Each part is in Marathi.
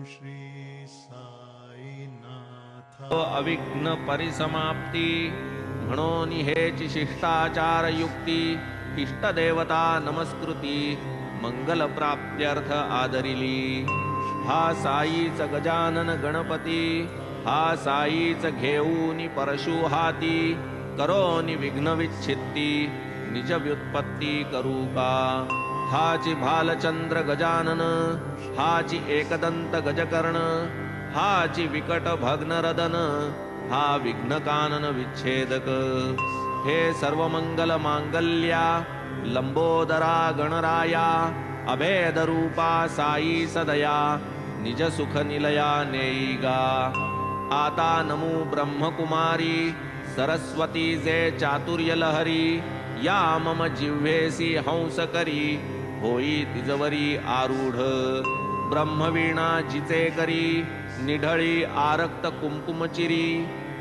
श्री साईनाथ अविघ्न परिसमाप्ती म्हणून हेची शिष्टाचार युक्ती इष्टदेवता नमस्कृती मंगल प्राप्त्यर्थ आदरिली। हा साईच गजानन गणपती हा साईच घेऊनी परशु हाती करोनी विघ्न विच्छित्ती निज व्युत्पत्ती करू का। हाची भालचंद्र गजानन हाची एकदंत गजकर्ण हाची विकट भग्नरदन हा विघ्नकानन विच्छेदक। हे सर्व मंगल मांगल्या लंबोदरा गणराया अभेद रूपा साई सदया निज सुख निलया नेईगा। आता नमो ब्रह्मकुमारी सरस्वती जे चातुर्य लहरी या मम जिव्हेसी हंस करी होई तिजवरी आरूढ। ब्रह्मवीणा जिचे करी निढळी आरक्त कुंकुमचिरी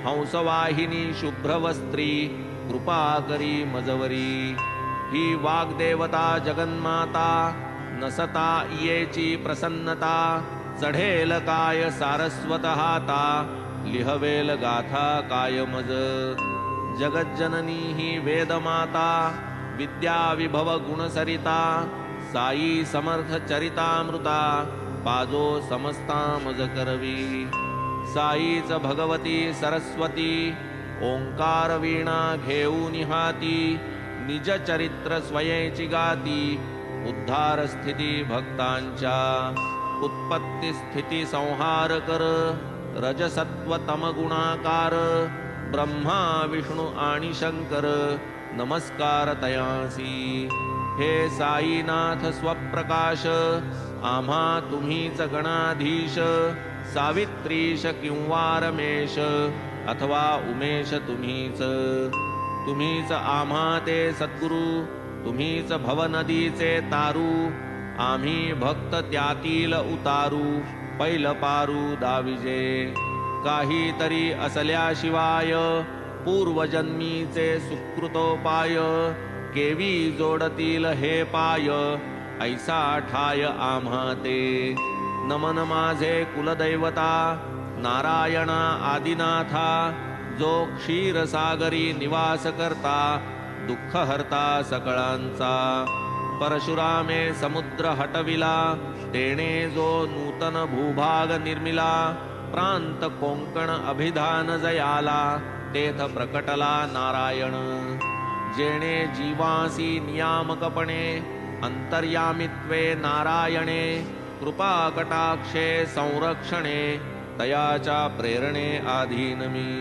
हंसवाहिनी शुभ्रवस्त्री कृपा करी मजवरी। ही वाग्देवता जगन्माता नसता येची प्रसन्नता चढेल काय सारस्वत हाता लिहवेल गाथा काय मज। जगज्जननी ही वेदमाता विद्या विभव गुणसरिता साई समर्थ चरितामृता पाजो समस्ता मज करवी। साईच भगवती सरस्वती ओंकार वीणा घेऊन हाती निज चरित्र स्वयेची गाती उद्धार स्थिती भक्तांच्या। उत्पत्ती स्थिती संहार कर रजसत्व तम गुणाकार ब्रह्मा विष्णू आणि शंकर नमस्कार तयासी। हे साईनाथ स्वप्रकाश आम्हा तुम्हीच गणाधीश सावित्रीश किंवा रमेश अथवा उमेश तुम्हीच आम्हा ते सद्गुरु तुम्हीच भवनदीचे तारू आम्ही भक्त त्यातील उतारू पैल पारू दाविजे। काहीतरी असल्याशिवाय पूर्वजन्मीचे सुकृतोपाय केवी जोडतील हे पाय ऐसा ठाय आम्हा ते। नमन माझे कुलदैवता नारायणा आदिनाथा जो क्षीरसागरी निवास करता दुःख हरता सकळांचा। परशुरामे समुद्र हटविला तेणे जो नूतन भूभाग निर्मिला प्रांत कोंकण अभिधान जयाला तेथ प्रकटला नारायण। जेणे जीवासी नियामकपणे अंतर्यामित्वे नारायणे कृपा कटाक्षे संरक्षणे तयाच्या प्रेरणे आधीन मी।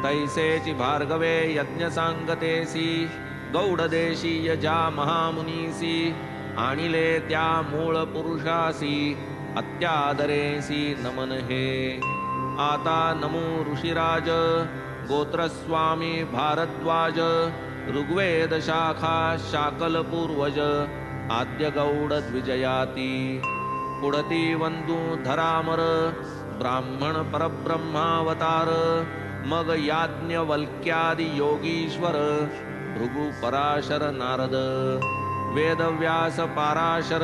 तैसेची भार्गवे यज्ञ सांगतेसी गौडदेशीय ज्या महामुनीसी आणिले त्या मूळ पुरुषासी अत्यादरेसी नमन हे। आता नमो ऋषिराज गोत्रस्वामी भारद्वाज ऋग्वेद शाखा शाकल पूर्वज आद्य गौड द्विजयाती। पुढती वंदू धरामर ब्राह्मण परब्रह्मावतार मग याज्ञवल्क्यादि योगीश्वर भृगु पराशर नारद वेदव्यास पाराशर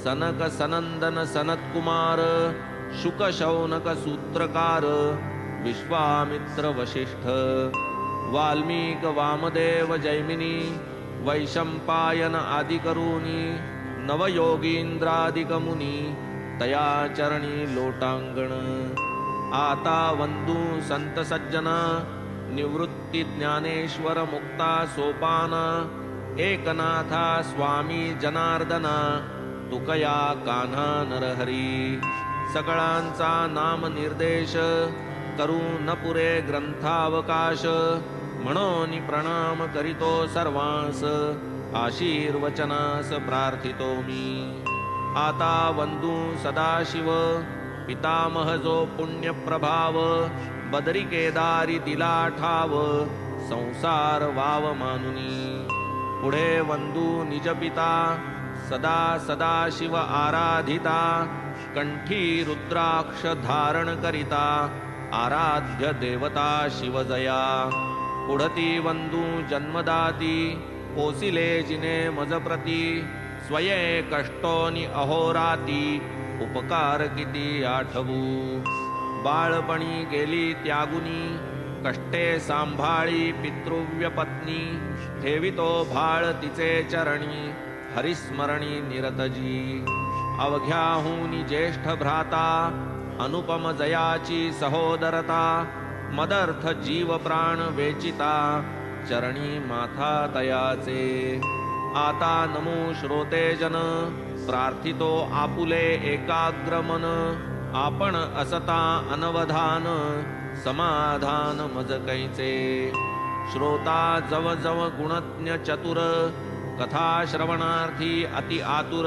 सनक सनंदन सनत्कुमार शुक शौनक सूत्रकार विश्वामित्र वशिष्ठ वाल्मीक वामदेव जैमिनी वैशंपायन आदिकरूनी नवयोगींद्रादिकमुनी तया चरणी लोटांगण। आता वंदू संत सज्जना निवृत्ती ज्ञानेश्वर मुक्ता सोपाना एकनाथा स्वामी जनार्दना तुकया कान्हा नरहरी। सकळांचा नाम निर्देश करू न पुरे ग्रंथावकाश म्हणून प्रणाम करीतो सर्वांस आशीर्वचनास प्रार्थितो मी। आता वंदू सदाशिव पितामह जो पुण्य प्रभाव बदरी केदारी दिला ठाव संसार वाव मानुनी। पुढे वंदू निज पिता सदा सदा शिव आराधिता कंठी रुद्राक्ष धारण करिता आराध्य देवता शिवजया। पुढती वंदू जन्मदाती पोसिले जिने मजप्रती स्वये कष्टोनी अहोराती उपकार किती आठवू. बाळपणी गेली त्यागुनी कष्टे सांभाळी पितृव्यपत्नी. ठेवितो भाळ तिचे चरणी हरिस्मरणी निरतजी. अवघ्याहूनी ज्येष्ठ भ्राता अनुपम जयाची सहोदरता. मदर्थ जीव प्राण वेचिता चरणी माथा तयाचे. आता नमो श्रोते जन प्रार्थितो आपुले एकाग्र मन. आपण असता अनवधान समाधान मज कैचे. श्रोता जव जव गुणज्ञ चतुर कथा श्रवणार्थी अति आतुर.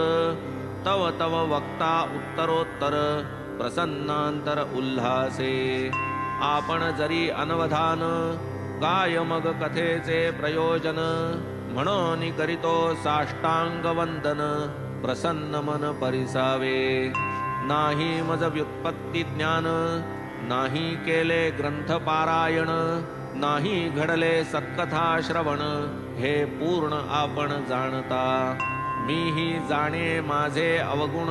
तव तव वक्ता उत्तरोत्तर प्रसन्नांतर उल्हासे. आपण जरी अनवधान काय मग कथेचे प्रयोजन. म्हणून करीतो साष्टांग वंदन प्रसन्न मन परिसावे. नाही मज व्युत्पत्ती ज्ञान नाही केले ग्रंथ पारायण. नाही घडले सत्कथा श्रवण हे पूर्ण आपण जाणता. मीही जाणे माझे अवगुण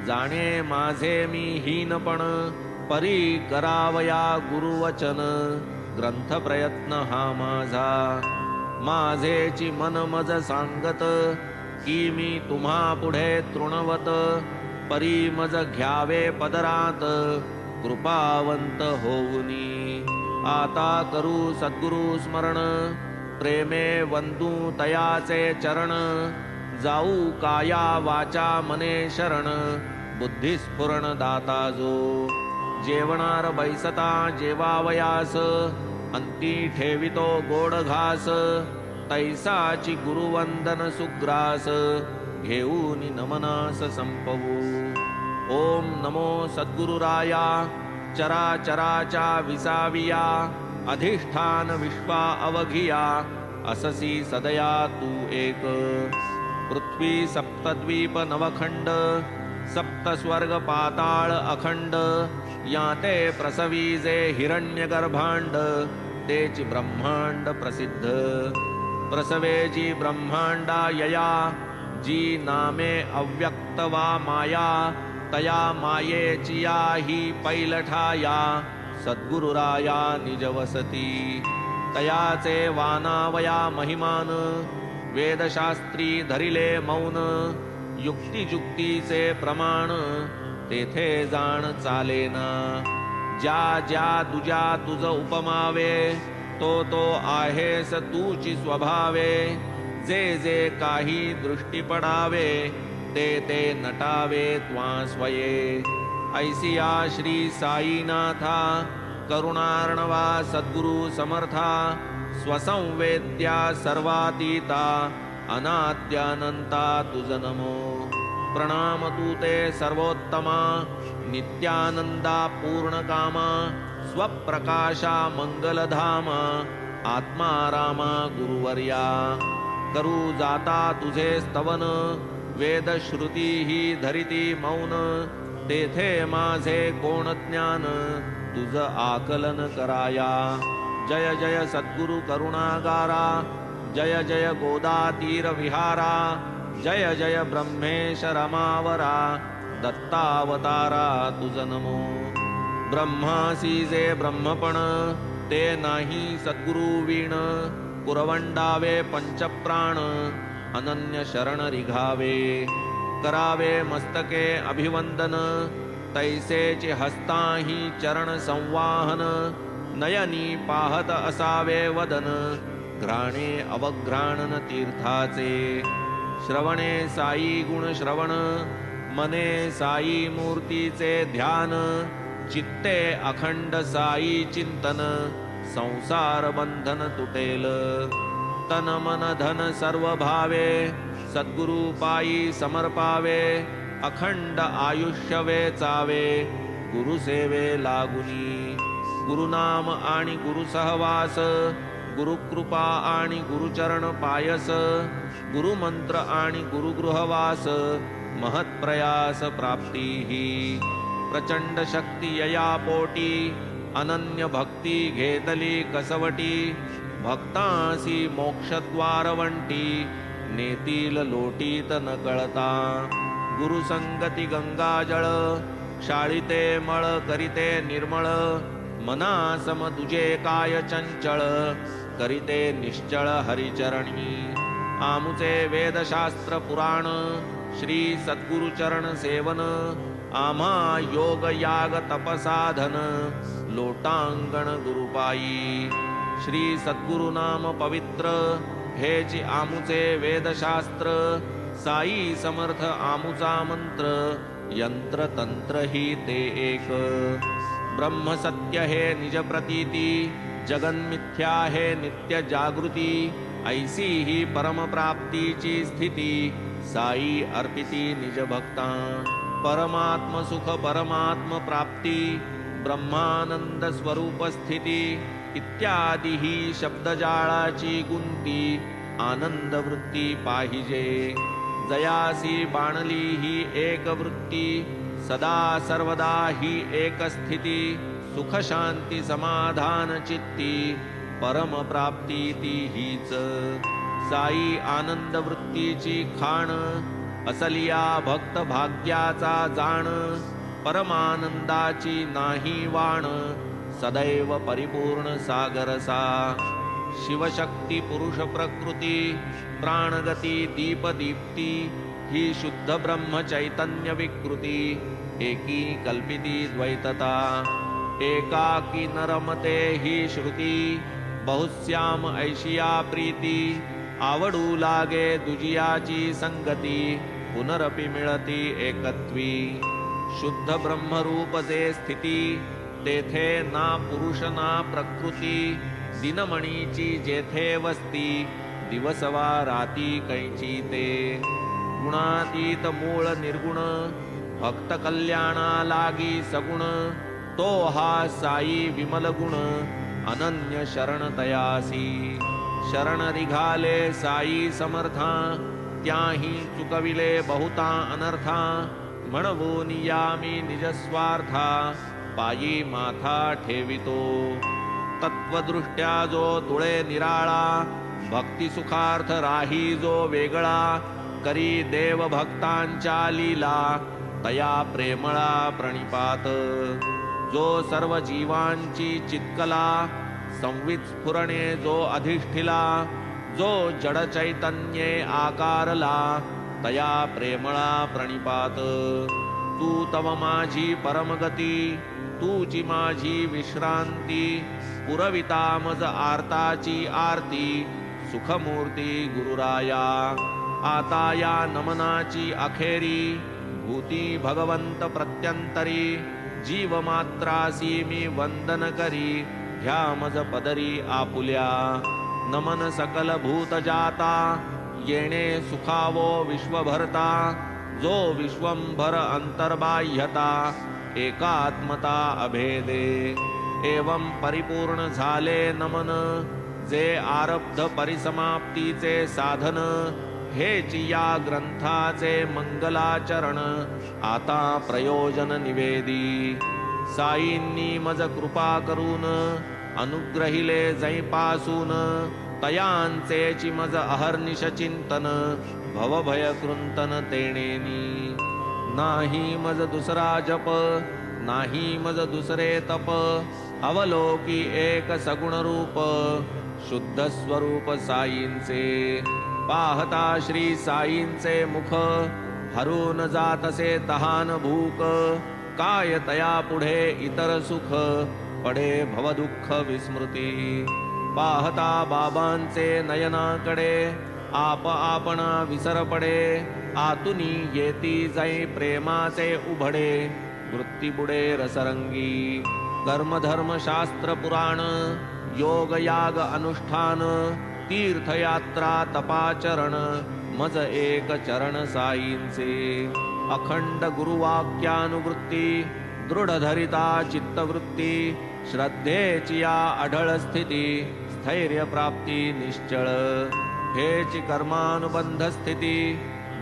जाणे माझे मी हीनपण. परी करावया गुरुवचन ग्रंथ प्रयत्न हा माझा. माझेची मन मज सांगत की मी तुम्हा पुढे तृणवत. परी मज घ्यावे पदरात कृपावंत होऊनी. आता करू सद्गुरु स्मरण प्रेमे वंदू तयाचे चरण. जाऊ काया वाचा मने शरण बुद्धिस्फुरण दाता जो. जेवणार बैसता जेवावयास अंती ठेवितो गोड घास. तैसाची गुरुवंदन सुग्रास घेऊन नमनास संपवू. ओम नमो सद्गुरुराया चराचराचा विसाविया. अधिष्ठान विश्वा अवघिया अससी सदया तू एक. पृथ्वी सप्तद्वीप नवखंड सप्त स्वर्ग पाताळ अखंड. याते प्रसवी जे हिरण्यगर्भांड तेची ब्रह्मांड प्रसिद्ध. प्रसवेची ब्रह्मांडा यया जी नामे अव्यक्त वा माया. तया मायेची या ही पैलठाया सद्गुरुराया निजवसती. तयाचे वानावया महिमान वेदशास्त्री धरिले मौन. युक्तिजुक्तीचे प्रमाण तेथे जाण चालेना. ज्या ज्या तुझ्या तुझ उपमावे तो आहेस तूची स्वभावे. जे जे काही दृष्टी पडावे ते नटावे त्वा स्वये. ऐसिया श्री साईनाथा करुणार्णवा सद्गुरु समर्था. स्वसंवेद्या सर्वातीता अनाद्यानंता तुझ नमो. प्रणाम तू ते सर्वोत्तमा नित्यानंदा पूर्णकामा. स्वप्रकाशा मंगलधामा आत्मा रामा गुरुवर्या. करू जाता तुझे स्तवन वेदश्रुती ही धरिती मौन. तेथे माझे कोण ज्ञान तुझ आकलन कराया. जय जय सद्गुरु करुणागारा. जय जय गोदातीर विहारा. जय जय ब्रह्मेश रमावरा. दत्तावतारा तुझ नमो. ब्रह्मासी जे ब्रह्मपण ते नाही सद्गुरु वीण. पुरवंडावे पंचप्राण अनन्य शरण रिघावे. करावे मस्तके अभिवंदन तैसेचे हस्ताही चरण संवाहन. नयनी पाहत असावे वदन घ्राणे अवघ्राणन तीर्थाचे. श्रवणे साई गुण श्रवण मने साई मूर्तीचे ध्यान. चित्ते अखंड साई चिंतन संसार बंधन तुटेल. तन मन धन सर्व भावे सद्गुरु पायी समर्पावे. अखंड आयुष्य वेचावे गुरुसेवे लागुनी. गुरुनाम आणि गुरुसहवास गुरुकृपा आणि गुरुचरण पायस. गुरुमंत्र आणि गुरुगृहवास महत्प्रयास प्राप्तीही. प्रचंड शक्ती यया पोटी अनन्य भक्ती घेतली कसवटी. भक्तासी मोक्षद्वार वंटी नेतील लोटीत न कळता. गुरुसंगती गंगाजळ शाळिते मळ करिते निर्मळ. मना सम तुझे काय चंचळ करिते निश्चळ हरिचरणी. आमुचे वेदशास्त्र पुराण श्री सद्गुरुचरण सेवन. आम्हा योग याग तपसाधन लोटांगण गुरुपायी. श्री सद्गुरु नाम पवित्र हेची आमुचे वेदशास्त्र. साई समर्थ आमुचा मंत्र यंत्र तंत्र ही ते एक. ब्रह्म सत्य हे निज प्रतीती जगन मिथ्या हे नित्य जागृती. ऐसी ही परम प्राप्तीची स्थिती साई अर्पिती निज भक्ता. परमात्म सुख परमात्म प्राप्ती ब्रह्मानंद स्वरूप स्थिती इत्यादी ही शब्दजाळाची गुंती आनंद वृत्ती पाहिजे. जयासी बाणली ही एक वृत्ती सदा सर्वदा ही एक स्थिती. सुख शांती समाधान चित्ती परम प्राप्ती ती हीच. साई आनंद वृत्तीची खाण असलिया भक्त भाग्याचा जाण. परमानंदाची नाही वाण सदैव परिपूर्ण सागरसा. शिवशक्ती पुरुष प्रकृती प्राणगती दीपदीप्ती ही शुद्ध ब्रह्म चैतन्य विकृती. एकी कल्पिती द्वैतता एकाकी नरमते ही श्रुती. बहुश्याम ऐशिया प्रीती आवडू लागे दुजियाची संगती. पुनरपि मिळती एकत्वी. शुद्ध ब्रह्मरूप जे स्थिती तेथे ना पुरुष ना प्रकृती. दिनमणीची जेथे वस्ती दिवसवा राती कैची ते. गुणातीत मूळ निर्गुण भक्त कल्याणा लागी सगुण. तो हा साई विमल गुण अनन्य शरण तयासी. शरण रिघाले साई समर्था त्याही चुकविले बहुता अनर्था. म्हणवून यामी निज स्वार्था पायी माथा ठेवितो. तत्वदृष्ट्या जो तुळे निराळा भक्ती सुखार्थ राही जो वेगळा. करी देव भक्तांच्या लीला तया प्रेमळा प्रणिपात. जो सर्व जीवांची चित्कला संवित स्फुरणे जो अधिष्ठिला. जो जड चैतन्ये आकारला तया प्रेमळा प्रणिपात. तू तव माझी परमगती तूची माझी विश्रांती. पुरविता मज आर्ताची आरती सुखमूर्ती गुरुराया. आता या नमनाची अखेरी भूती भगवंत प्रत्यंतरी. जीव मात्रासी मी वंदन करी घ्या मज पदरी आपुल्या. नमन सकल भूत जाता येणे सुखावो विश्वभरता. जो विश्वंभर अंतर्बाह्यता एकात्मता अभेदे. एवं परिपूर्ण झाले नमन जे आरब्ध परिसमाप्तीचे साधन. हेची या ग्रंथाचे मंगलाचरण आता प्रयोजन निवेदी. साईंनी मज कृपा करून अनुग्रहिले जैपासून. तयांचेची मज अहर्निश चिंतन भवभय कृंतन तेणेनी. नाही मज दुसरा जप नाही मज दुसरे तप. अवलोकी एक सगुण रूप शुद्ध स्वरूप साईंचे. पाहता श्री साईंचे मुख हरून जातसे तहान भूक. काय तया पुढे इतर सुख पडे भवदुःख विस्मृती. पाहता बाबांचे नयनाकडे आप आपणा विसर पडे. आतुनी येती जाई प्रेमाचे उभडे वृत्ती बुडे रसरंगी. कर्मधर्म शास्त्र पुराण योग याग अनुष्ठान. तीर्थयात्रा तपाचरण मज एक चरण साईंचे. अखंड गुरुवाक्यानुवृत्ती दृढ धरिता चित्तवृत्ती. श्रद्धेची या अढळ स्थिती स्थैर्य प्राप्ती निश्चळ. हेची कर्मानुबंध स्थिती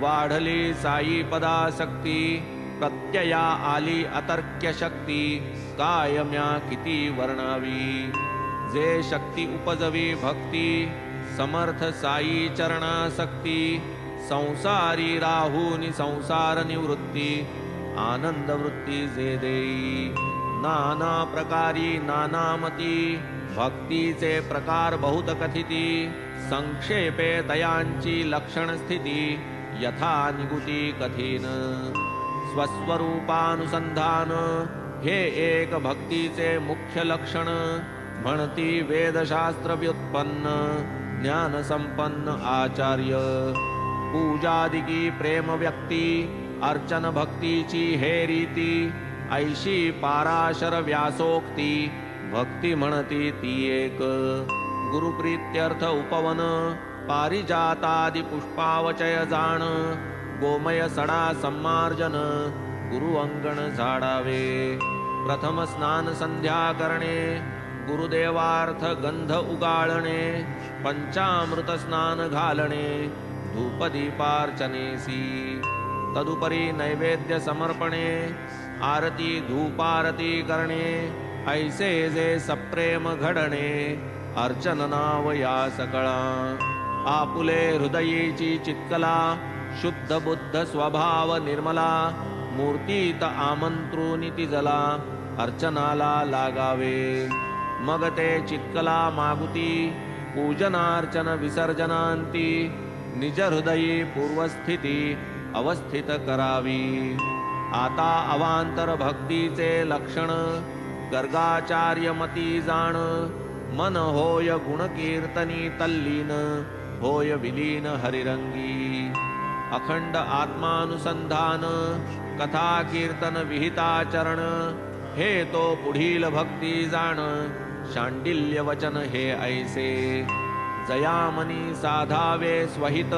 वाढली साई पदासक्ती. प्रत्यया आली अतर्क्य शक्ती कायम्या किती वर्णावी. जे शक्ती उपजवी भक्ती समर्थ साई चरणासक्ती संसारी राहूनी संसार निवृत्ती आनंद वृत्ती जे देई नाना प्रकारी नानामती भक्तीचे प्रकार बहुत कथिती संक्षेपे तयांची लक्षण स्थिती यथा निगुती कठीण स्वस्वरूपानुसंधान हे एक भक्तीचे मुख्य लक्षण म्हणती वेदशास्त्र व्युत्पन्न ज्ञान संपन्न आचार्य पूजादिकी प्रेम व्यक्ती अर्चन भक्तीची हे रीती ऐशी पाराशर व्यासोक्ती भक्ती म्हणती ती एक गुरुप्रीत्यर्थ उपवन पारिजातादि पुष्पावचय जाण गोमय सडा सम्मार्जन गुरु अंगण झाडावे प्रथम स्नान संध्या करणे गुरुदेवार्थ गंध उगाळणे पंचामृत स्नान घालणे धूपदीपार्चनेसी तदुपरी नैवेद्य समर्पणे आरती धूपारती करणे ऐसे जे सप्रेम घडणे अर्चन नाव या सकळा आपुले हृदयीची चित्कला शुद्ध बुद्ध स्वभाव निर्मला मूर्तीत आमंत्रुनिती जला अर्चनाला लागावे मग ते चित्कला मागुती पूजनार्चन विसर्जनांती निज हृदयी पूर्वस्थिती अवस्थित करावी आता अवांतर भक्तीचे लक्षण गर्गाचार्य मती जाण मन होय गुणकीर्तनी तल्लीन होय विलीन हरिरंगी अखंड आत्मानुसंधान कथा कीर्तन विहिताचरण हे तो पुढील भक्ती जाण शांडिल्य वचन हे ऐसे जयामनी साधावे स्वहित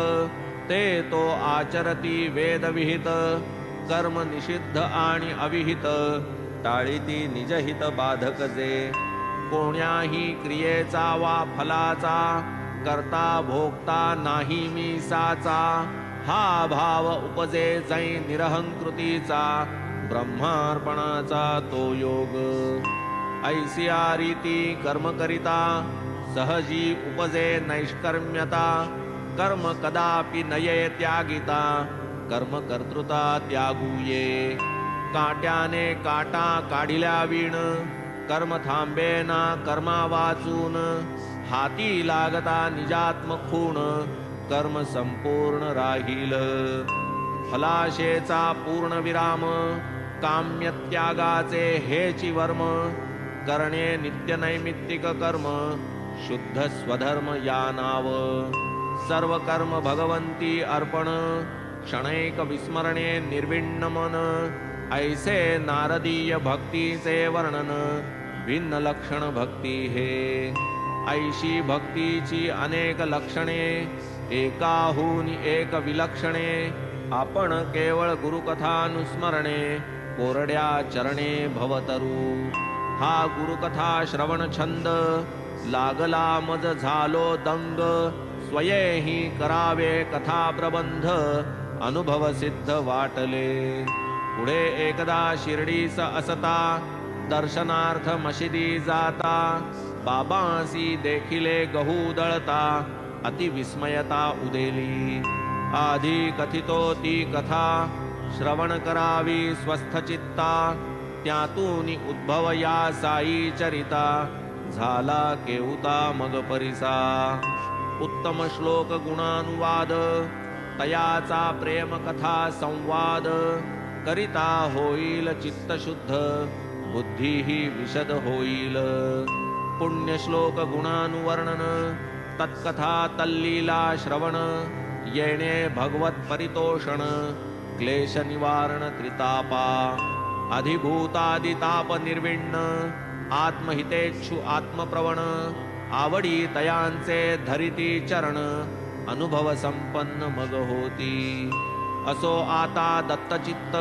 ते तो आचरती वेद विहित कर्म निषिद्ध आणि अविहित टाळीती निजहित बाधक जे कोण्याही क्रियेचा वा फलाचा करता भोगता नाही मी साचा हा भाव उपजे जै निरहंकृतीचा ब्रह्मार्पणाचा तो योग ऐसिया रीती कर्म करिता सहजी उपजे नैष्कर्म्यता कर्म कदापि नये त्यागिता कर्म कर्तृता त्यागूये काट्याने काटा काढिल्या विण कर्म थांबे ना कर्मा वाचून हाती लागता निजात्म खूण कर्म संपूर्ण राहील फलाशेचा पूर्ण विराम काम्य त्यागाचे हेची वर्म करणे नित्य नैमित्तिक कर्म शुद्ध स्वधर्म या नाव सर्व कर्म भगवंती अर्पण क्षणैक विस्मरणे निर्विण्ण मन ऐसे नारदीय भक्तीचे वर्णन भिन्न लक्षण भक्ती हे ऐशी भक्तीची अनेक लक्षणे एकाहून एक विलक्षणे आपण केवळ गुरुकथानुस्मरणे कोरड्या चरणे भवतरू हा गुरुकथा श्रवण छंद लागला मज झालो दंग स्वयेही करावे कथा प्रबंध अनुभव सिद्ध वाटले पुढे एकदा शिर्डीस असता दर्शनार्थ मशिदी जाता बाबांसी देखिले गहू दळता अति विस्मयता उदेली आधी कथितो ती कथा श्रवण करावी स्वस्थ चित्ता त्यातून उद्भव या साई चरिता झाला केवता मग परिसा उत्तम श्लोक गुणानुवाद तयाचा प्रेम कथा संवाद करिता होईल चित्त शुद्ध बुद्धी ही विशद होईल पुण्य श्लोक गुणानुवर्णन तत्कथा तल्लीला श्रवण येणे भगवत परितोषण क्लेश निवारण त्रितापा अधिभूतादिताप निर्विण्ण आत्महितेच्छु आत्मप्रवण आवडी तयांचे धरिती चरण अनुभव संपन्न मग होती असो आता दत्तचित्त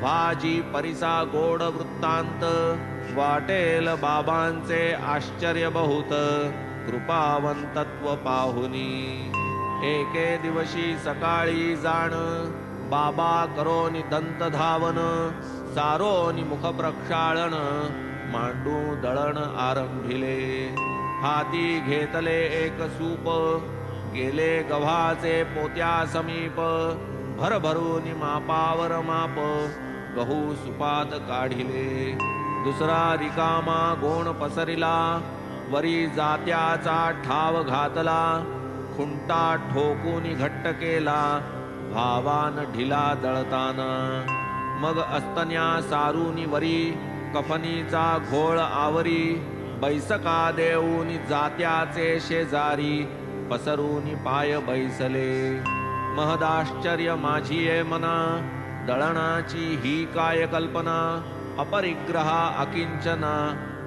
भाजी परिसा गोड वृत्तांत वाटेल बाबांचे आश्चर्य बहुत कृपावंतत्व पाहुनी एके दिवशी सकाळी जाण बाबा करोनी दंत धावन सारोनी मुख प्रक्षाळन मांडू दळण आरंभिले हाती घेतले एक सूप, गेले गव्हाचे पोत्या समीप, भरभरून मापावर माप, गहू सुपात काढिले. दुसरा रिकामा गोण पसरिला, वरी जात्याचा ठाव घातला, खुंटा ठोकून घट्ट केला, भावान ढिला दळताना. मग अस्तन्या सारूनी वरी, कफनीचा घोळ आवरी, बैसका देऊनी जात्याचे शेजारी, पसरून पाय बैसले. महदाश्चर्य माझी मना, दळणाची ही काय कल्पना, अपरिग्रहा अकिंचना,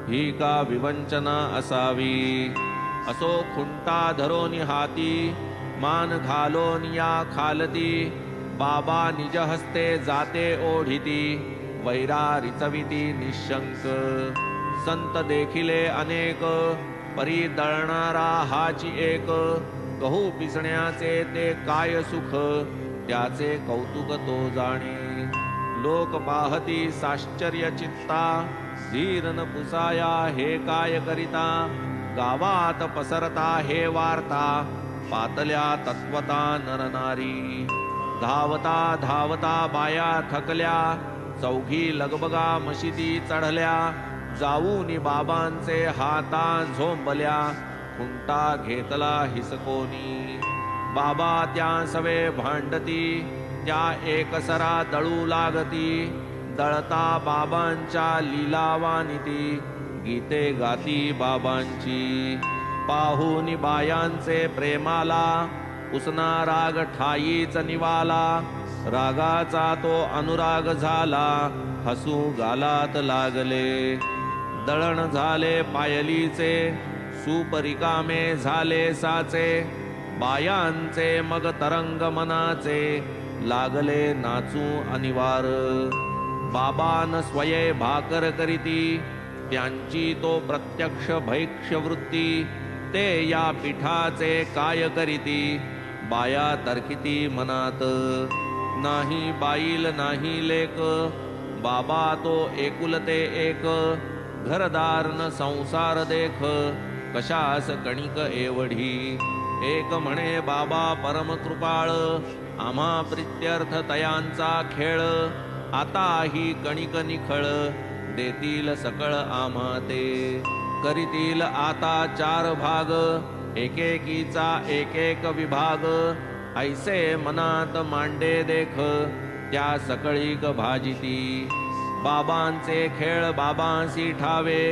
ही का विवंचना असावी. असो खुंटा धरोनी हाती, मान घालोन या खालती, बाबा निज हस्ते जाते ओढिती, वैरा रिचविती निशंक. संत देखिले अनेक, परी दळणारा हाची एक, गहू पिसण्याचे ते काय सुख, त्याचे कौतुक तो जाणे. लोक पाहती साश्चर्य चित्ता, धीर न पुसाया हे काय करिता, गावात पसरता हे वार्ता, पातल्या तत्वता नरनारी. धावता धावता बाया थकल्या, चौघी लगबगा मशिदी चढल्या, जाऊनी बाबांचे हाता झोंबल्या, खुंटा घेतला हिसकोनी. बाबा त्या सवे भांडती, त्या एकसरा दळू लागती, दळता बाबांच्या लीलावानिती, गीते गाती बाबांची. पाहूनी बायांचे प्रेमाला, उसना राग ठाईच निवाला, रागाचा तो अनुराग झाला, हसू गालात लागले. दळण झाले पायलीचे, सूप रिकामे झाले साचे, बायांचे मग तरंग मनाचे, लागले नाचू अनिवार. बाबान स्वये भाकर करीती, त्यांची तो प्रत्यक्ष भैक्ष्य वृत्ती, ते या पिठाचे काय करीती, बाया तर्किती मनात. नाही बाईल नाही लेक, बाबा तो एकुलते एक, घरदार न संसार देख, कशास कणिक एवढी. एक म्हणे बाबा परम कृपाळ, आम्हा प्रित्यर्थ तयांचा खेळ, आता ही कणिक निखळ, देतील सकळ आम्हा ते. करीतील आता 4 भाग, एकेकीचा एक एक विभाग, ऐसे मनात मांडे देख, त्या सकळीक भाजिती. बाबांचे खेळ बाबांसी ठावे,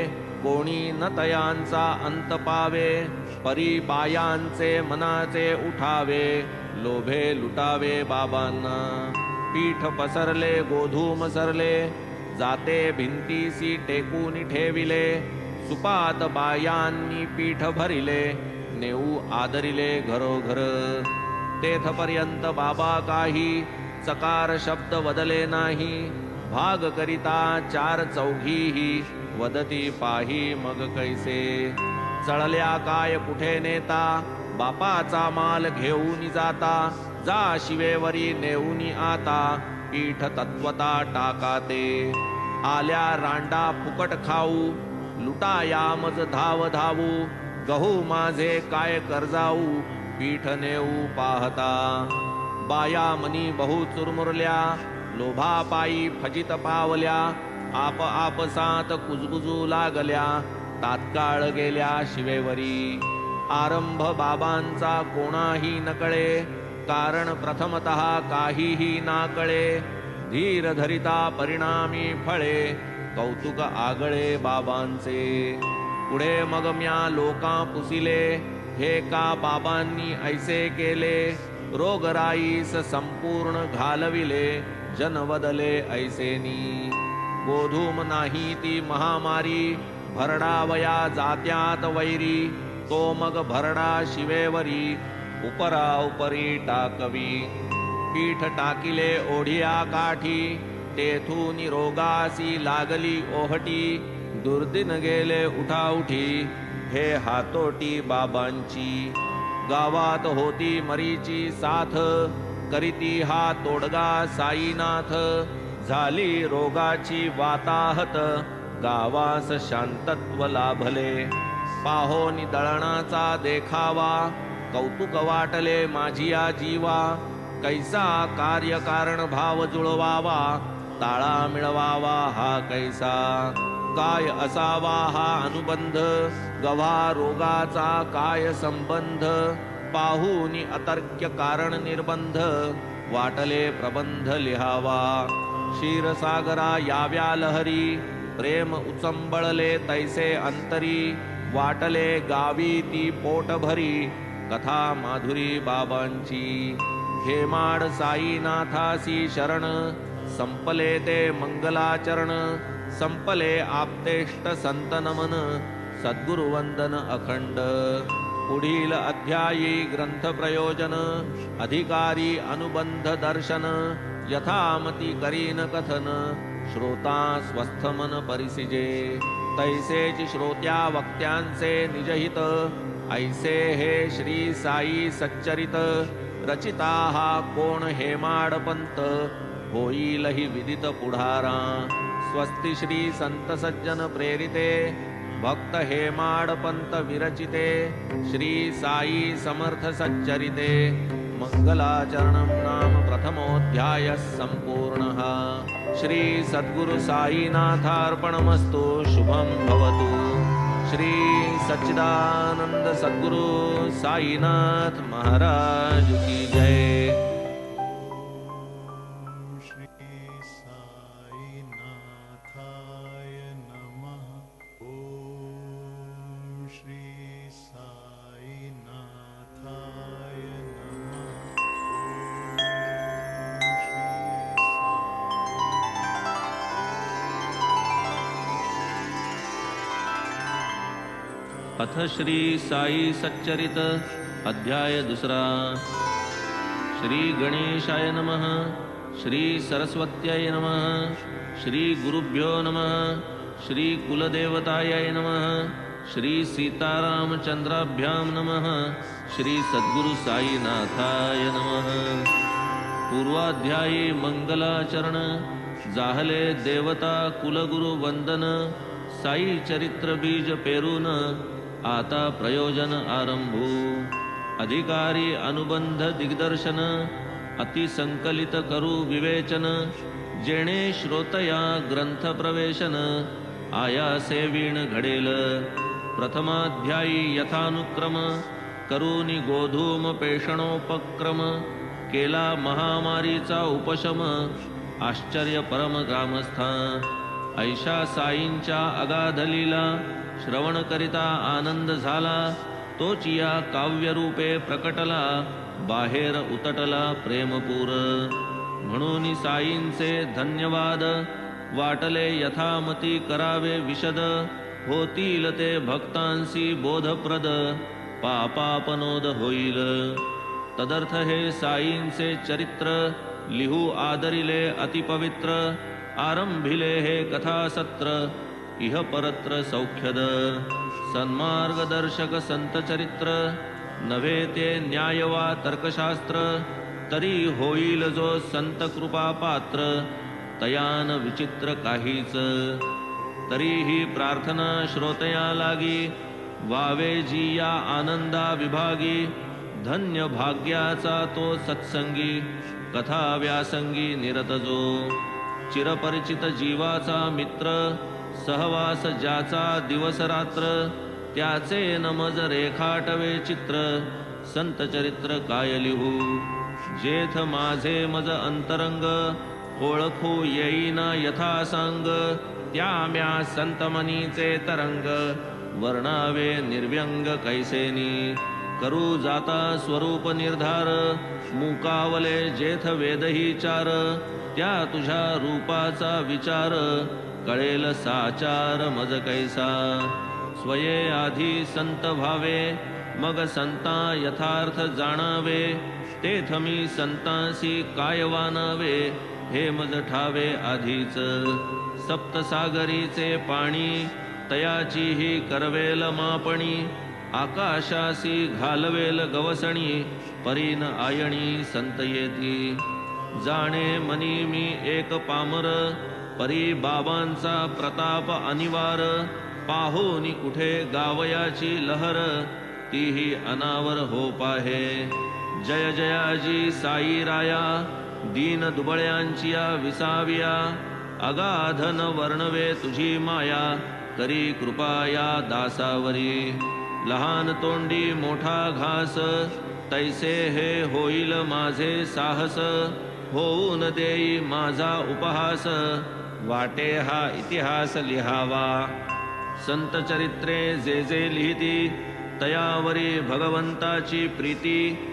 कोणी न तयांचा अंत पावे, परी बायांचे मनाचे उठावे, लोभे लुटावे बाबांना. पीठ पसरले गोधूम सरले, जाते भिंतीसी टेकून ठेविले, सुपात बायांनी पीठ भरिले, नेऊ आदरिले घरोघर. तेथपर्यंत बाबा काही चकार शब्द वदले नाही, भाग करिता 4 चौघीही, वदती पाही मग कैसे. चळल्या काय कुठे नेता, बापाचा माल घेऊन जाता, जा शिवेवरी नेऊनी आता, पीठ तत्वता टाकाते. आल्या रांडा फुकट खाऊ, लुटाया मज धाव धावू, गहू माझे काय कर्जाऊ, पीठ नेऊ पाहता. बाया मनी बहु चुरमुरल्या, लोभापायी फजित पावल्या, आप आपसात कुजबुजू लागल्या, तात्काळ गेल्या शिवेवरी. आरंभ बाबांचा कोणाही नकळे, कारण प्रथमतः काहीही नाकळे, धीर धरिता परिणामी फळे, कौतुक आगळे बाबांचे. पुढे मग म्या लोकां पुसिले, हे का बाबांनी ऐसे केले, रोगराईस संपूर्ण घालविले, जन वदले ऐसेनी. गोधूम नाही ती महामारी, भरडावया जात्यात वैरी, तो मग भरडा शिवेवरी, उपरा उपरी टाकवी. पीठ टाकिले ओढिया काठी, तेथून रोगासी लागली ओहटी, दुर्दिन गेले उठाउठी, हे हातोटी बाबांची. गावात होती मरीची साथ, करीती हा तोडगा साईनाथ, झाली रोगाची वाताहत, गावास शांतत्व लाभले. पाहोनी दळणाचा देखावा, कौतुक वाटले माझिया जीवा. कैसा कार्य कारण भाव जुळवावा, ताळा मिळवावा हा कैसा. काय असावा हा अनुबंध, गव्हा रोगाचा काय संबंध. पाहुनी अतर्क्य कारण निर्बंध, वाटले प्रबंध लिहावा. क्षीरसागरा याव्या लहरी, प्रेम उचंबळले तैसे अंतरी. वाटले गावी ती पोट भरी, कथा माधुरी बाबांची. हेमाड साईनाथासी शरण, संपले ते मंगलाचरण. संपले आपतेष्ट संत नमन, सद्गुरुवंदन अखंड. पुढील अध्यायी ग्रंथ प्रयोजन, अधिकारी अनुबंध दर्शन. यथामती करीन कथन, श्रोता स्वस्थ मन परिसिजे. तैसेच श्रोत्या वक्त्यांचे निजहित, ऐसे हे श्री साई सच्चरित. रचिता हा कोण हेमाडपंत, होईल ही विदित पुढारा. स्वस्ति श्री संत सज्जन प्रेरिते, भक्त हेमाडपंत विरचिते. श्री साई समर्थ सच्चरिते, मंगलाचरणं नाम प्रथमोऽध्यायः सम्पूर्णः. श्री सद्गुरु साईनाथार्पणमस्तु. शुभं भवतु. श्री सच्चिदानंद सद्गुरु साईनाथ महाराज की जय. अथ श्री साई सच्चरित अध्याय दुसरा. श्री गणेशाय नमः. श्री सरस्वत्याय नमः. श्री गुरुभ्यो नमः. श्री कुलदेवताय नमः. श्री सीतारामचंद्राभ्यां नमः. श्री सद्गुरु साईनाथाय नमः. पूर्वाध्यायी मंगलाचरण. जाहले देवता कुलगुरु वंदन. साई चरित्र बीज पेरून, आता प्रयोजन आरंभू. अधिकारी अनुबंध दिग्दर्शन, अतिसंकलित करू विवेचन. जेणे श्रोतया ग्रंथ प्रवेशन, आयासे वीण घडेल. प्रथमाध्यायी यथानुक्रम, करूनी गोधूम पेषणोपक्रम. केला महामारीचा उपशम, आश्चर्य परम ग्रामस्था. ऐशा साईंच्या अगाध लीला, श्रवण करिता आनंद झाला. तोची या काव्यरूपे प्रकटला, बाहेर उतटला प्रेमपूर. म्हणून साईंचे धन्यवाद, वाटले यथामती करावे विशद. होतील ते भक्तांसी बोधप्रद, पापापनोद होईल. तदर्थ हे साईंचे चरित्र, लिहू आदरिले अतिपवित्र. आरंभिले हे कथासत्र, इह परत्र सौख्यद. सन्मार्गदर्शक संत चरित्र, नव्हे ते न्याय वा तर्कशास्त्र. तरी होईल जो संत कृपा पात्र, तयान विचित्र काहीच. तरीही प्रार्थना श्रोतया लागी, वावे जी या आनंदा विभागी. धन्य भाग्याचा तो सत्संगी, कथा व्यासंगी निरत जो. चिरपरिचित जीवाचा मित्र, सहवास ज्याचा दिवस रात्र. त्याचे नमज रेखाटवे चित्र, संत चरित्र काय लिहू. जेथ माझे मज अंतरंग, ओळखू येईना यथा सांग. त्या म्या संतमनीचे तरंग, वर्णावे निर्व्यंग कैसेनी. करू जाता स्वरूप निर्धार, मुकावले जेथ वेदही चार. त्या तुझ्या रूपाचा विचार, कळेल साचार मज कैसा. स्वये आधी संत भावे, मग संता यथार्थ जाणावे. तेथ मी संतांसी काय वानावे, हे मज ठावे आधीच. सप्तसागरीचे पाणी, तयाचीही करवेल मापणी. आकाशासी घालवेल गवसणी, परीन आयणी संत येती. जाणे मनी मी एक पामर, परी बाबांचा प्रताप अनिवार. पाहोनी कुठे गावयाची लहर तीही अनावर हो पाहे. जय जयाजी साई राया दीन दुबळ्यांची या विसाविया. अगाधन वर्णवे तुझी माया करी कृपा या दासावरी. लहान तोंडी मोठा घास तैसे हे होईल माझे साहस. होऊन देई माझा उपहास वाटे हा इतिहास लिहावा. संत चरित्रे जे जे लिहिती तयावरी भगवंताची प्रीती.